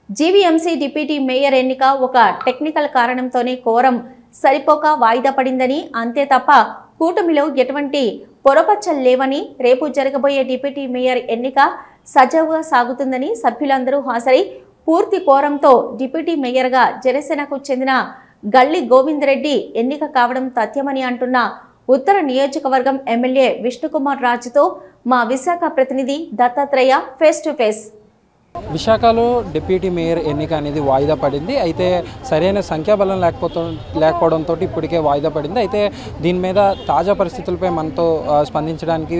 GVMC deputy mayor ఎన్నిక ఒక technical కారణంతోనే quorum సరిపోక వాయిదా పడిందని, అంతే తప్ప కూటమిలో ఎటువంటి పొరపచ్చలు లేవని, రేపు జరగబోయే డిప్యూటీ మేయర్ ఎన్నిక సజావుగా సాగుతుందని సభ్యులందరూ హాజరై పూర్తి కోరంతో డిప్యూటీ మేయర్గా జనసేనకు చెందిన గల్లి గోవిందరెడ్డి ఎన్నిక కావడం తథ్యమని అంటున్న ఉత్తర నియోజకవర్గం ఎమ్మెల్యే విష్ణుకుమార్ రాజుతో మా విశాఖ ప్రతినిధి దత్తాత్రేయ ఫేస్ టు ఫేస్. విశాఖలో డిప్యూటీ మేయర్ ఎన్నిక అనేది వాయిదా పడింది. అయితే సరైన సంఖ్యాబలం లేకపోవడంతో ఇప్పటికే వాయిదా పడింది. అయితే దీని మీద తాజా పరిస్థితులపై మనతో స్పందించడానికి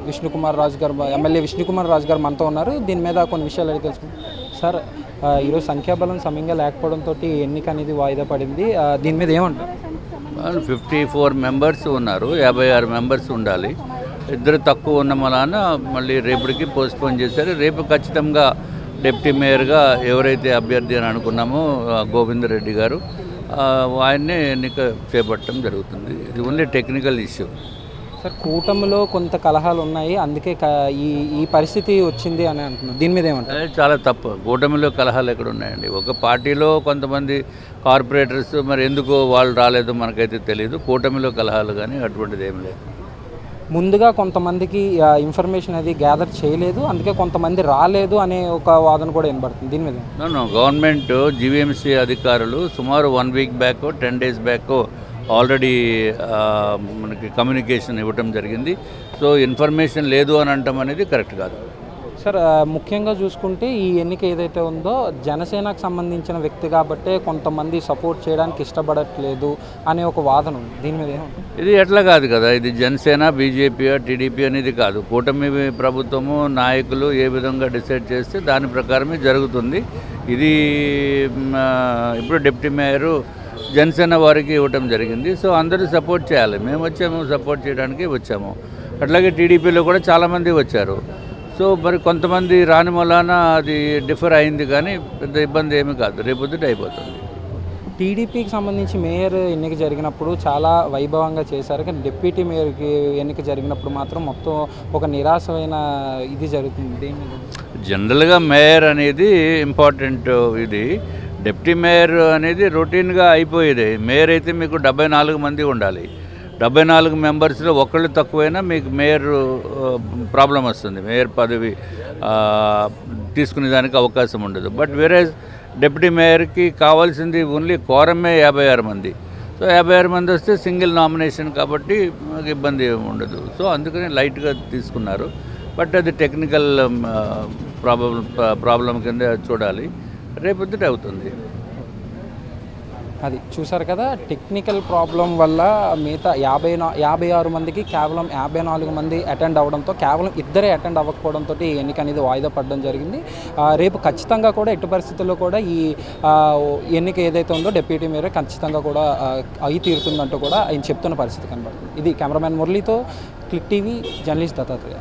విష్ణుకుమార్ రాజు గారు, ఎమ్మెల్యే విష్ణుకుమార్ రాజు గారు మనతో ఉన్నారు. దీని మీద కొన్ని విషయాలు అడిగి తెలుసుకుంటాం. సార్, ఈరోజు సంఖ్యాబలం సమయంగా లేకపోవడంతో ఎన్నిక అనేది వాయిదా పడింది. దీని మీద ఏమంటారు? 54 మెంబర్స్ ఉన్నారు, 56 మెంబర్స్ ఉండాలి. ఇద్దరు తక్కువ ఉన్న వలన మళ్ళీ రేపటికి పోస్ట్పోన్ చేశారు. రేపు ఖచ్చితంగా డిప్యూటీ మేయర్గా ఎవరైతే అభ్యర్థి అని అనుకున్నామో గోవిందరెడ్డి గారు, ఆయన్నే ఎన్నిక చేపట్టడం జరుగుతుంది. ఇది ఓన్లీ టెక్నికల్ ఇష్యూ. సార్, కూటమిలో కొంత కలహాలు ఉన్నాయి, అందుకే ఈ పరిస్థితి వచ్చింది అని అంటున్నారు. దీని మీద ఏమంటారు? చాలా తప్పు. కూటమిలో కలహాలు ఎక్కడ ఉన్నాయండి? ఒక పార్టీలో కొంతమంది కార్పొరేటర్స్ మరి ఎందుకో వాళ్ళు రాలేదో మనకైతే తెలియదు. కూటమిలో కలహాలు కానీ అటువంటిది ఏం లేదు. ముందుగా కొంతమందికి ఇన్ఫర్మేషన్ అది గ్యాదర్ చేయలేదు, అందుకే కొంతమంది రాలేదు అనే ఒక వాదన కూడా వినబడుతుంది. దీని మీద గవర్నమెంట్ జీవీఎంసీ అధికారులు సుమారు 1 week back 10 days back already మనకి కమ్యూనికేషన్ ఇవ్వటం జరిగింది. సో ఇన్ఫర్మేషన్ లేదు అని అనటం అనేది కరెక్ట్ కాదు. సార్, ముఖ్యంగా చూసుకుంటే ఈ ఎన్నిక ఏదైతే ఉందో జనసేనకు సంబంధించిన వ్యక్తి కాబట్టే కొంతమంది సపోర్ట్ చేయడానికి ఇష్టపడట్లేదు అనే ఒక వాదన ఉంది. దీని మీద ఇది ఎట్లా కాదు కదా, ఇది జనసేన, బీజేపీ, టీడీపీ అనేది కాదు. కూటమి ప్రభుత్వము నాయకులు ఏ విధంగా డిసైడ్ చేస్తే దాని ప్రకారమే జరుగుతుంది. ఇది ఇప్పుడు డిప్యూటీ మేయరు జనసేన వారికి ఇవ్వటం జరిగింది. సో అందరూ సపోర్ట్ చేయాలి. మేము వచ్చాము, సపోర్ట్ చేయడానికి వచ్చాము. అట్లాగే టీడీపీలో కూడా చాలామంది వచ్చారు. సో మరి కొంతమంది రాని వలన అది డిఫర్ అయింది, కానీ పెద్ద ఇబ్బంది ఏమీ కాదు. రేపొద్దుట అయిపోతుంది. టీడీపీకి సంబంధించి మేయర్ ఎన్నిక జరిగినప్పుడు చాలా వైభవంగా చేశారు, కానీ డిప్యూటీ మేయర్కి ఎన్నిక జరిగినప్పుడు మాత్రం మొత్తం ఒక నిరాశమైన ఇది జరుగుతుంది. జనరల్గా మేయర్ అనేది ఇంపార్టెంట్. ఇది డిప్యూటీ మేయర్ అనేది రొటీన్గా అయిపోయేది. మేయర్ అయితే మీకు 74 మంది ఉండాలి. 74 మెంబర్స్లో ఒకళ్ళు తక్కువైనా మీకు మేయర్ ప్రాబ్లం వస్తుంది. మేయర్ పదవి తీసుకునే దానికి అవకాశం ఉండదు. బట్ వేరే డిప్యూటీ మేయర్కి కావాల్సింది ఓన్లీ కోరమే 56 మంది. సో 56 మంది వస్తే సింగిల్ నామినేషన్ కాబట్టి మాకు ఇబ్బంది ఏమి ఉండదు. సో అందుకని లైట్గా తీసుకున్నారు. బట్ అది టెక్నికల్ ప్రాబ్లం కింద చూడాలి. రేపొద్దుట అవుతుంది. అది చూసారు కదా, టెక్నికల్ ప్రాబ్లం వల్ల మిగతా 56 మందికి కేవలం 54 మంది అటెండ్ అవ్వడంతో కేవలం ఇద్దరే అటెండ్ అవ్వకపోవడంతో ఈ ఎన్నిక అనేది వాయిదా పడడం జరిగింది. రేపు ఖచ్చితంగా కూడా ఎట్టి పరిస్థితుల్లో కూడా ఈ ఎన్నిక ఏదైతే ఉందో డిప్యూటీ మేయర్ ఖచ్చితంగా కూడా అయి తీరుతుందంటూ కూడా ఆయన చెప్తున్న పరిస్థితి కనబడుతుంది. ఇది కెమెరామ్యాన్ మురళితో క్లిక్ టీవీ జర్నలిస్ట్ దత్తాత్రేయ.